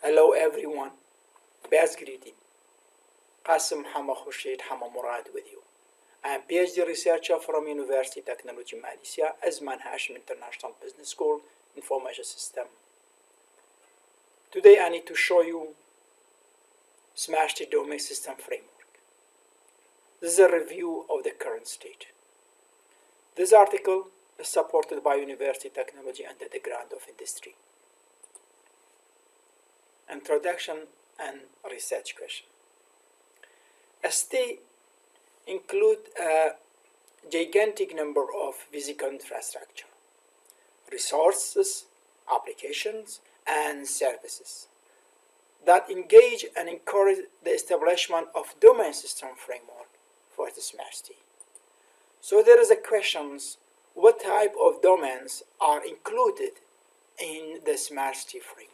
Hello everyone, best greeting. Qasim Hama Khurshid Hama Murad with you. I am PhD researcher from University Technology Malaysia as Manhashim International Business School Information System. Today I need to show you SMART Domain System Framework. This is a review of the current state. This article is supported by University Technology under the grant of industry. Introduction and research question. ST include a gigantic number of physical infrastructure, resources, applications, and services that engage and encourage the establishment of domain system framework for the SMART. So there is a question, what type of domains are included in the SMART framework?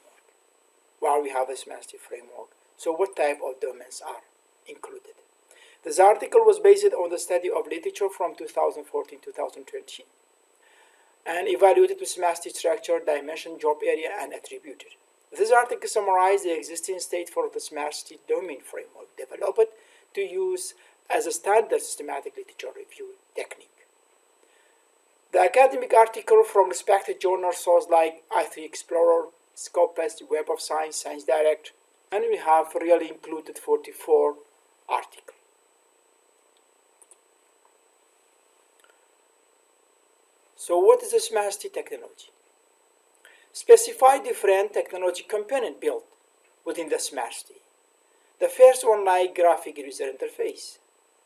While we have a SMART framework, so what type of domains are included? This article was based on the study of literature from 2014-2020 and evaluated with SMART structure, dimension, job area, and attributed. This article summarized the existing state for the SMART domain framework developed to use as a standard systematic literature review technique. The academic article from respected journal sources like i3 Explorer, Scopus, Web of Science, Science Direct, and we have really included 44 articles. So what is the SMART technology? Specify different technology components built within the SMART. The first one like graphic user interface.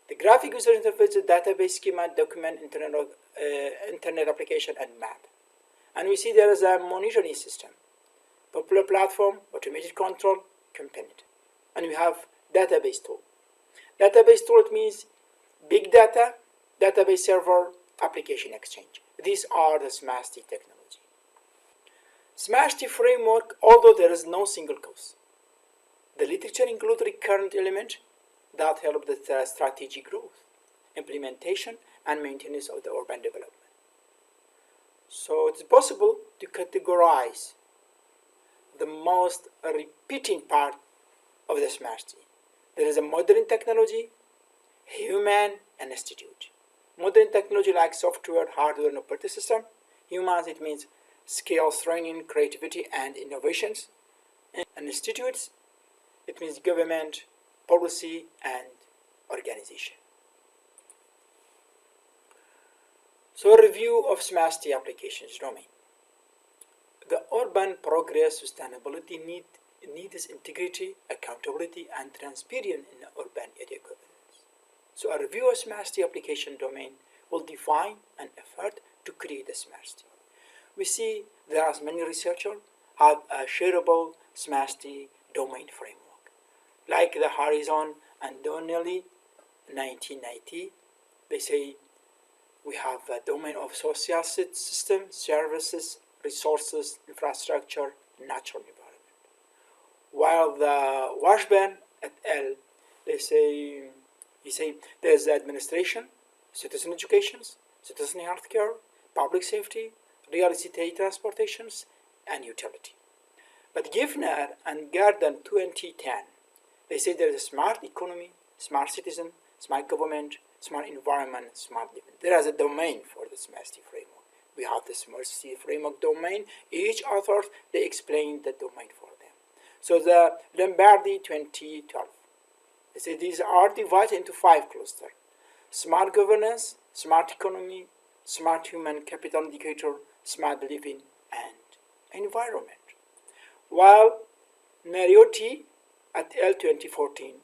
The graphic user interface is a database schema, document, internet application, and map. And we see there is a monitoring system, popular platform, automated control, component. And we have database tool. Database tool, it means big data, database server, application exchange. These are the SMART technology. SMART framework, although there is no single cause, the literature includes recurrent elements that help the strategic growth, implementation, and maintenance of the urban development. So it's possible to categorize the most repeating part of the SMART. There is a modern technology, human, and institute. Modern technology like software, hardware, and operating system. Humans, it means skills, training, creativity, and innovations. And institutes, it means government, policy, and organization. So review of SMART applications domain. The urban progress sustainability needs integrity, accountability, and transparency in the urban area governance. So a review of SMART application domain will define an effort to create a SMART. We see there are many researchers have a shareable SMART domain framework, like the Horizon and Donnelly 1990. They say we have a domain of social system, services, resources, infrastructure, natural environment. While the Washburn et al. They say there's administration, citizen education, citizen healthcare, public safety, real estate transportations, and utility. But Gifner and Garden 2010, they say there is a smart economy, smart citizen, smart government, smart environment, smart living. There is a domain for the SMART framework. We have the SMART framework domain. Each author, they explain the domain for them. So the Lombardi 2012, they say these are divided into 5 clusters: smart governance, smart economy, smart human capital indicator, smart living, and environment. While Mariotti at L 2014,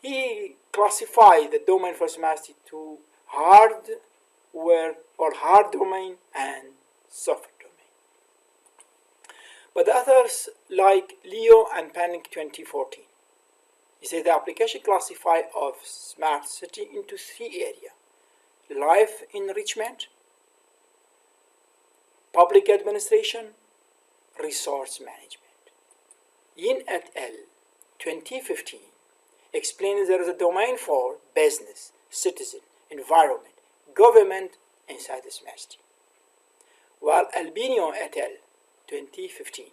he classified the domain for SMART to hardware or hard domain and software domain. But others like Leo and Panic 2014, he said the application classified of SMART city into 3 areas: life enrichment, public administration, resource management. Yin et al. 2015 explains there is a domain for business, citizen, environment, government inside the SMART. While Albino et al. 2015,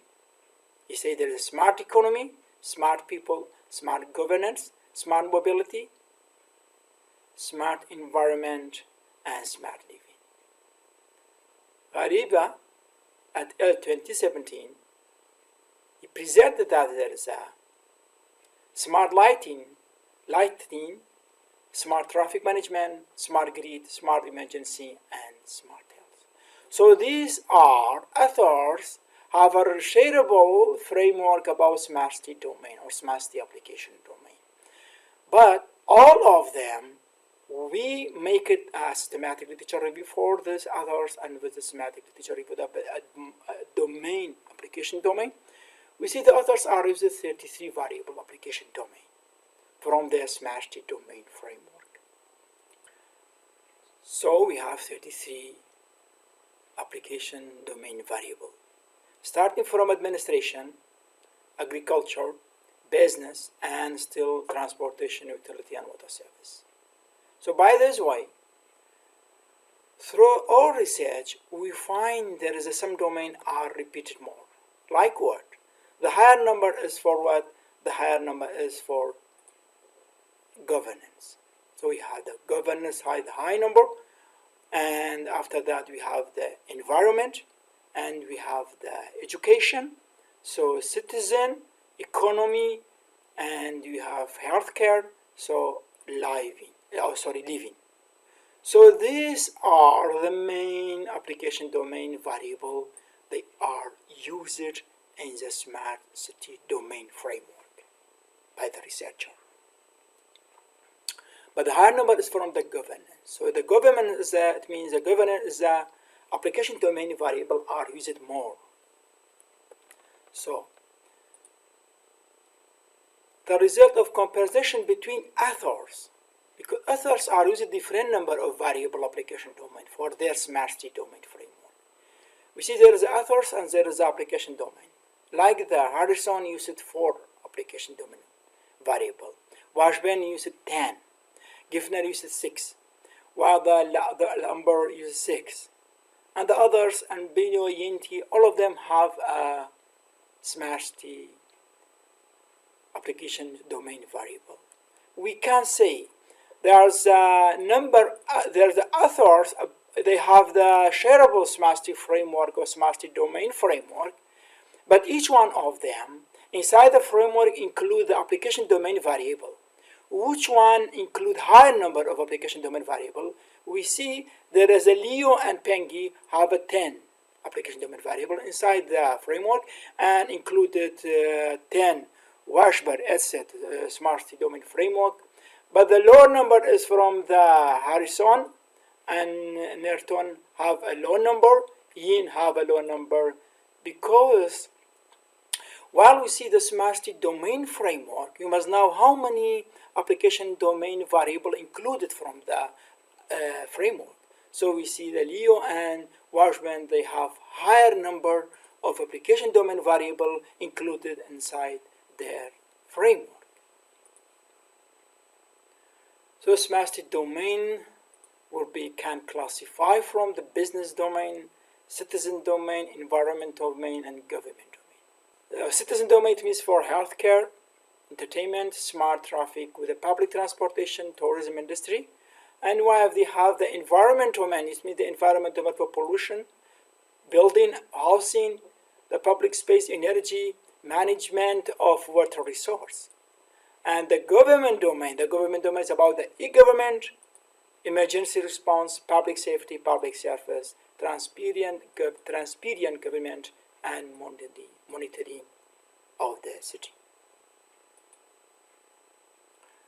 he say there is a smart economy, smart people, smart governance, smart mobility, smart environment, and smart living. Ghariba at L 2017, he presented that there is a smart lighting, smart traffic management, smart grid, smart emergency, and smart health. So these are authors have a shareable framework about smart city domain or smart city application domain. But all of them, we make it a systematic literature review for these others, and with the systematic literature review, a domain, application domain, we see the authors are using 33 variable application domain from their smart city domain framework. So we have 33 application domain variable, starting from administration, agriculture, business, and still transportation, utility, and water service. So by this way, through our research, we find there is some domain are repeated more. Like what? The higher number is for what? The higher number is for governance. So we have the governance high number, and after that we have the environment, and we have the education, so citizen, economy, and we have healthcare, so living. So these are the main application domain variable. They are used in the smart city domain framework by the researcher. But the higher number is from the governance. So the government is it means the governance is the application domain variable are used more. So the result of comparison between authors, because authors are using different number of variable application domain for their smart city domain framework. We see there is authors and there is application domain. Like the Harrison used 4 application domain variable, Washburn used 10, Giffner used 6, while the Lumber used 6, and the others, and Bino, Yinti, all of them have a smart city application domain variable. We can say there's a number, there's the authors, they have the shareable smart city framework or smart city domain framework, but each one of them inside the framework include the application domain variable. Which one include higher number of application domain variable? We see there is a Leo and Pengi have a 10 application domain variable inside the framework, and included 10 Washburn etc. Smart city domain framework. But the lower number is from the Harrison, and Nerton have a low number, Yin have a low number, because while we see the smart city domain framework, you must know how many application domain variable included from the framework. So we see the Leo and Washburn, they have higher number of application domain variable included inside their framework. So smart city domain can classify from the business domain, citizen domain, environment domain, and government domain. Citizen domain means for healthcare, entertainment, smart traffic with the public transportation, tourism industry. And while they have the environment domain, it means the environment domain for pollution, building, housing, the public space, energy, management of water resource. And the government domain is about the e-government, emergency response, public safety, public service, transparent government, and monitoring of the city.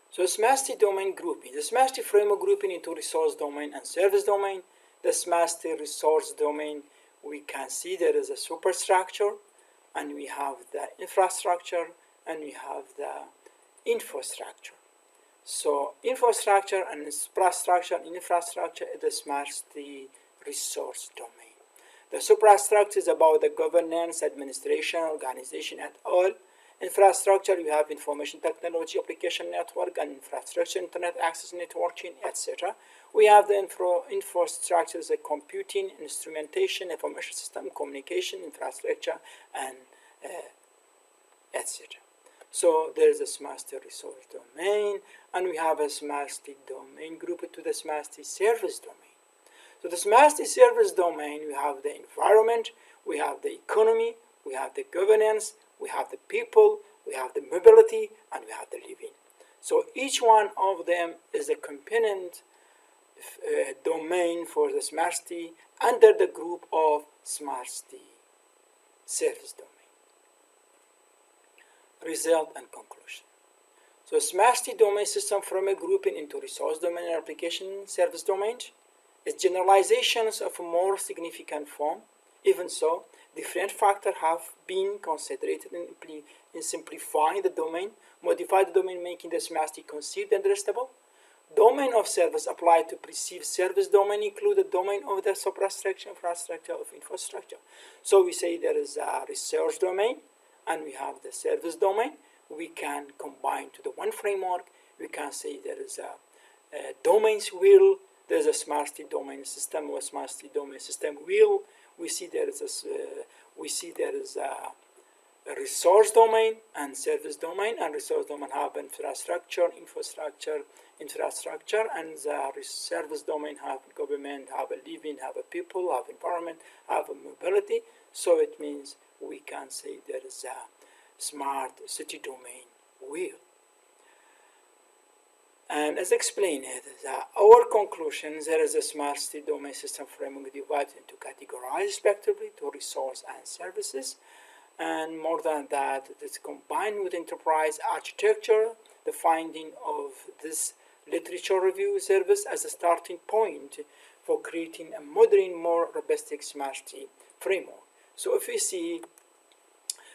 So smart city domain grouping. The smart city framework grouping into resource domain and service domain. The smart city resource domain, we can see there is a superstructure, and we have the infrastructure, and we have the infrastructure. So infrastructure and infrastructure is the smart city resource domain. The superstructure is about the governance, administration, organization, and all. Infrastructure, you have information technology, application network, and infrastructure, internet access, networking, etc. We have the infrastructure as a computing, instrumentation, information system, communication, infrastructure, and etc. So there is a SMART resource domain, and we have a SMART domain grouped to the SMART service domain. So the SMART service domain, we have the environment, we have the economy, we have the governance, we have the people, we have the mobility, and we have the living. So each one of them is a component domain for the SMART under the group of SMART service domain. Result and conclusion. So SMART domain system framework grouping into resource domain and application service domain is generalizations of a more significant form. Even so, different factors have been considered in simplifying the domain, modify the domain, making the SMART conceived and understandable. Domain of service applied to perceived service domain include the domain of the superstructure, infrastructure of infrastructure. So we say there is a research domain and we have the service domain. We can combine to the one framework. We can say there is a domains wheel. There's a SMART domain system or SMART domain system wheel. We see there is a resource domain and service domain, and resource domain have infrastructure, and the service domain have government, have a living, have a people, have environment, have a mobility. So it means we can say there is a smart city domain wheel. And as explained, our conclusion, there is a smart city domain system framework divided into categories respectively to resource and services. And more than that, it's combined with enterprise architecture, the finding of this literature review service as a starting point for creating a modern, more robust smart city framework. So if we see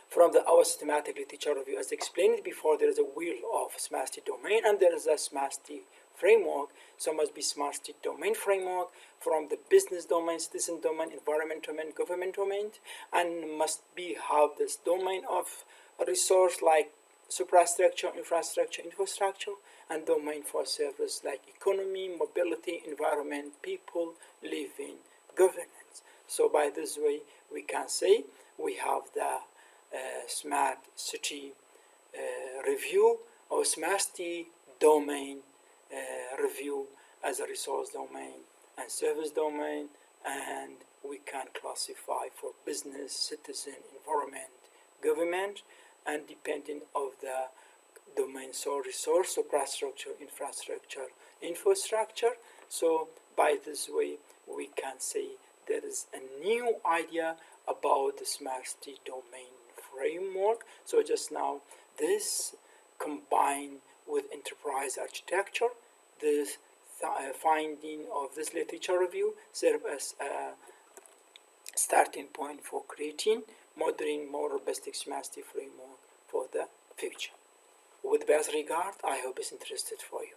from our systematic literature review, as explained before, there is a wheel of smart city domain and there is a smart city framework. So must be smart city domain framework from the business domain, citizen domain, environment domain, government domain, and must be have this domain of a resource like superstructure, infrastructure, and domain for service like economy, mobility, environment, people, living, governance. So by this way, we can say we have the smart city review or smart city domain review as a resource domain and service domain, and we can classify for business, citizen, environment, government, and depending of the domain, so resource, superstructure, infrastructure. So by this way, we can say there is a new idea about the smart city domain framework. So just now, this combined with enterprise architecture, this finding of this literature review serve as a starting point for creating modern, more robust smart city framework for the future. With best regard, I hope it's interested for you.